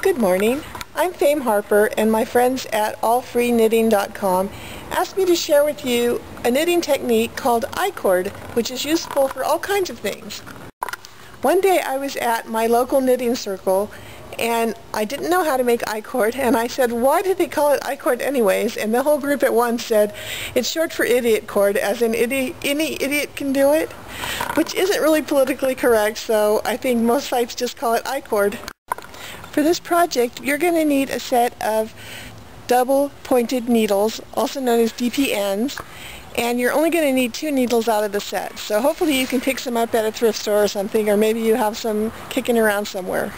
Good morning. I'm Fame Harper, and my friends at allfreeknitting.com asked me to share with you a knitting technique called I-cord, which is useful for all kinds of things. One day I was at my local knitting circle and I didn't know how to make I-cord, and I said, why did they call it I-cord anyways? And the whole group at once said, it's short for idiot cord, as in any idiot can do it, which isn't really politically correct, so I think most sites just call it I-cord. For this project, you're going to need a set of double pointed needles, also known as DPNs, and you're only going to need 2 needles out of the set. So hopefully you can pick some up at a thrift store or something, or maybe you have some kicking around somewhere.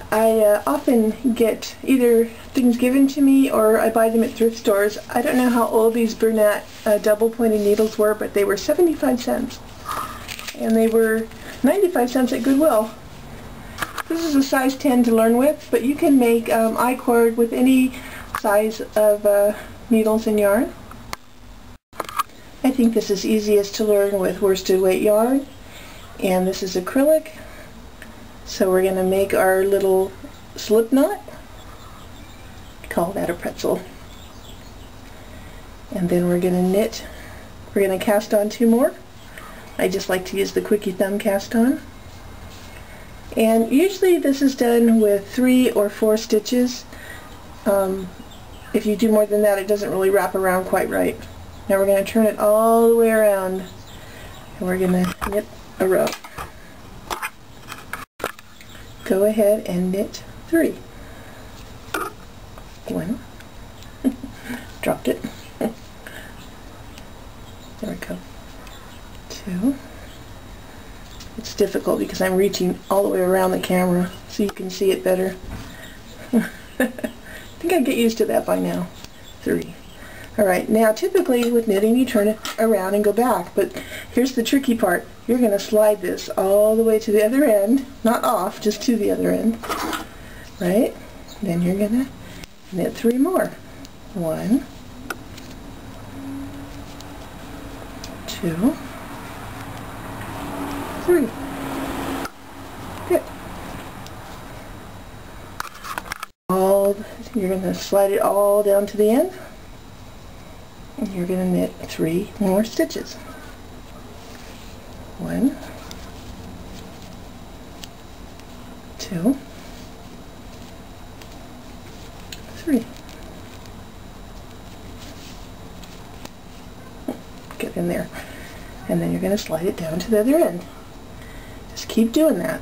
I often get either things given to me or I buy them at thrift stores. I don't know how old these Bernat double pointed needles were, but they were 75 cents. And they were 95 cents at Goodwill. This is a size 10 to learn with, but you can make I-cord with any size of needles and yarn. I think this is easiest to learn with worsted weight yarn, and this is acrylic. So we're going to make our little slip knot. Call that a pretzel. And then we're going to knit. We're going to cast on 2 more. I just like to use the quickie thumb cast on. And usually this is done with 3 or 4 stitches. If you do more than that, it doesn't really wrap around quite right. Now we're going to turn it all the way around, and we're going to knit a row. Go ahead and knit 3. 1. Dropped it. There we go. 2. It's difficult because I'm reaching all the way around the camera so you can see it better. I think I get used to that by now. 3. Alright, now typically with knitting you turn it around and go back, but here's the tricky part. You're going to slide this all the way to the other end, not off, just to the other end, right? Then you're going to knit 3 more. 1, 2, 3. Good. You're going to slide it all down to the end, and you're going to knit 3 more stitches. 1, 2, 3. Get in there. And then you're going to slide it down to the other end. Just keep doing that.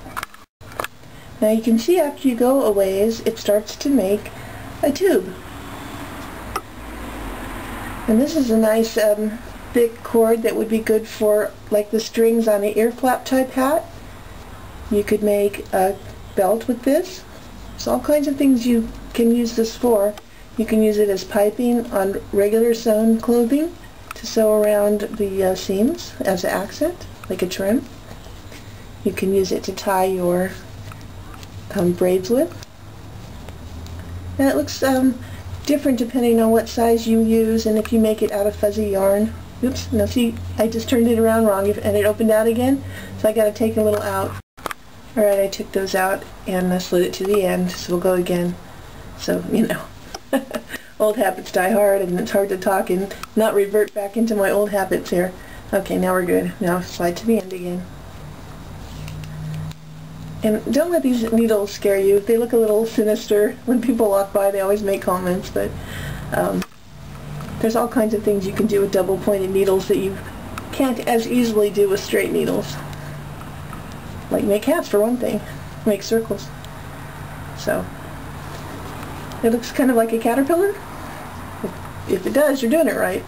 Now you can see after you go a ways, it starts to make a tube. And this is a nice thick cord that would be good for like the strings on an ear flap type hat. You could make a belt with this. There's all kinds of things you can use this for. You can use it as piping on regular sewn clothing to sew around the seams as an accent, like a trim. You can use it to tie your braids with. And it looks different depending on what size you use and if you make it out of fuzzy yarn. Oops, no, see, I just turned it around wrong and it opened out again, so I got to take a little out. Alright, I took those out and I slid it to the end, so we'll go again. So, you know, old habits die hard, and it's hard to talk and not revert back into my old habits here. Okay, now we're good. Now slide to the end again. And don't let these needles scare you. They look a little sinister. When people walk by, they always make comments, but there's all kinds of things you can do with double pointed needles that you can't as easily do with straight needles. Like make hats for one thing. Make circles. So, it looks kind of like a caterpillar. If it does, you're doing it right.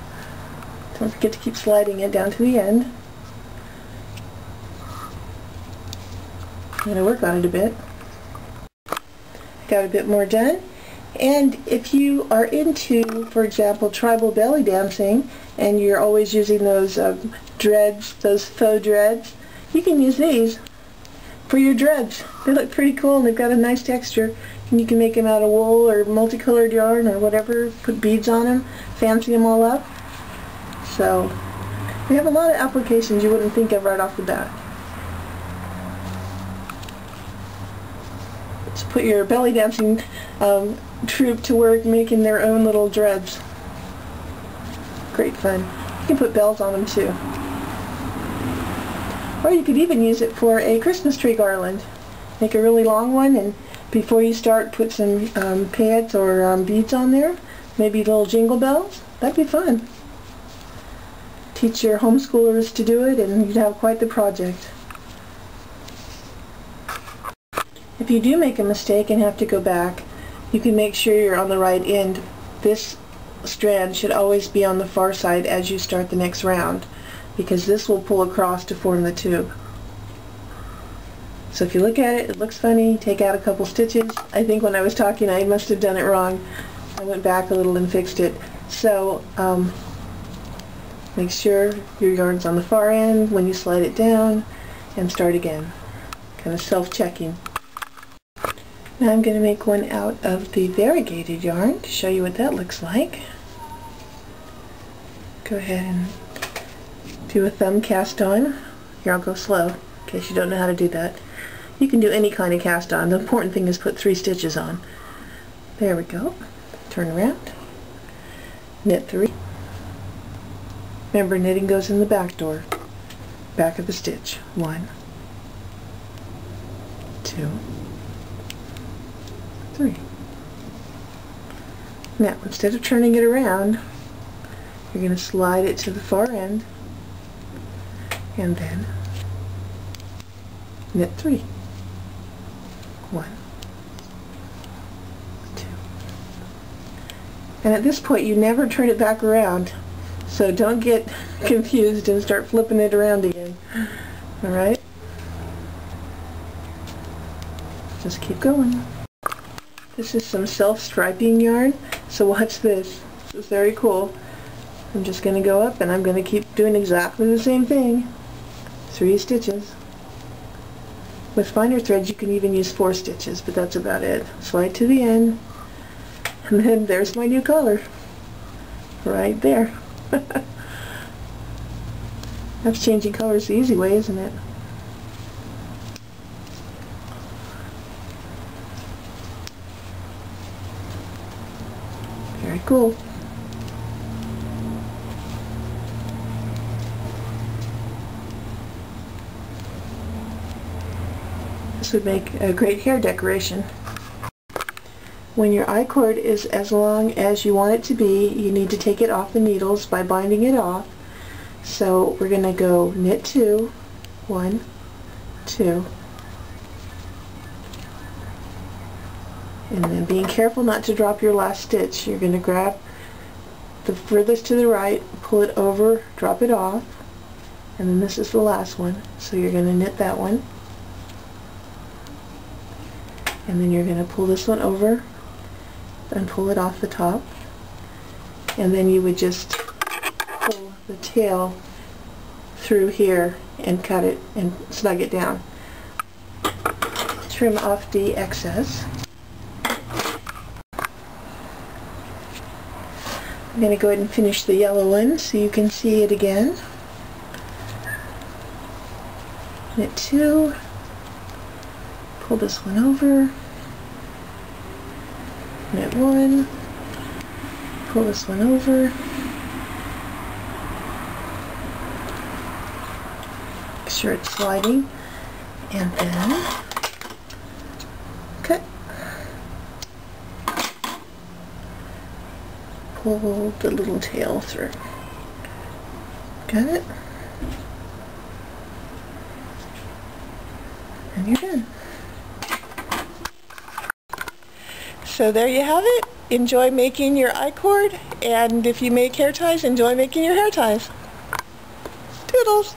Don't forget to keep sliding it down to the end. I'm going to work on it a bit. Got a bit more done. And if you are into, for example, tribal belly dancing, and you're always using those dreads, those faux dreads, you can use these for your dreads. They look pretty cool and they've got a nice texture. And you can make them out of wool or multicolored yarn or whatever, put beads on them, fancy them all up. So, they have a lot of applications you wouldn't think of right off the bat. put your belly dancing troupe to work making their own little dreads. Great fun. You can put bells on them too. Or you could even use it for a Christmas tree garland. Make a really long one, and before you start, put some pads or beads on there. Maybe little jingle bells. That'd be fun. Teach your homeschoolers to do it, and you'd have quite the project. If you do make a mistake and have to go back, you can make sure you're on the right end. This strand should always be on the far side as you start the next round, because this will pull across to form the tube. So if you look at it, it looks funny, take out a couple stitches. I think when I was talking I must have done it wrong. I went back a little and fixed it. So make sure your yarn's on the far end when you slide it down, and start again. Kind of self-checking. Now I'm going to make one out of the variegated yarn to show you what that looks like. Go ahead and do a thumb cast on. Here, I'll go slow in case you don't know how to do that. You can do any kind of cast on. The important thing is put 3 stitches on. There we go. Turn around. Knit 3. Remember, knitting goes in the back door. Back of the stitch. 1, 2, 3. Now, instead of turning it around, you're going to slide it to the far end, and then knit 3. 1, 2. And at this point, you never turn it back around, so don't get confused and start flipping it around again. Alright? Just keep going. This is some self-striping yarn, so watch this. This is very cool. I'm just going to go up and I'm going to keep doing exactly the same thing. 3 stitches. With finer threads you can even use 4 stitches, but that's about it. Slide to the end, and then there's my new color. Right there. That's changing colors the easy way, isn't it? Very cool. This would make a great hair decoration. When your I-cord is as long as you want it to be, you need to take it off the needles by binding it off. So we're going to go knit 2, 1, 2, and then being careful not to drop your last stitch. You're going to grab the furthest to the right, pull it over, drop it off, and then this is the last one. So you're going to knit that one, and then you're going to pull this one over and pull it off the top, and then you would just pull the tail through here and cut it and snug it down. Trim off the excess. I'm going to go ahead and finish the yellow one so you can see it again. Knit 2, pull this one over, knit 1, pull this one over, make sure it's sliding, and then cut. Pull the little tail through. Got it? And you're done. So there you have it. Enjoy making your I-cord, and if you make hair ties, enjoy making your hair ties. Toodles!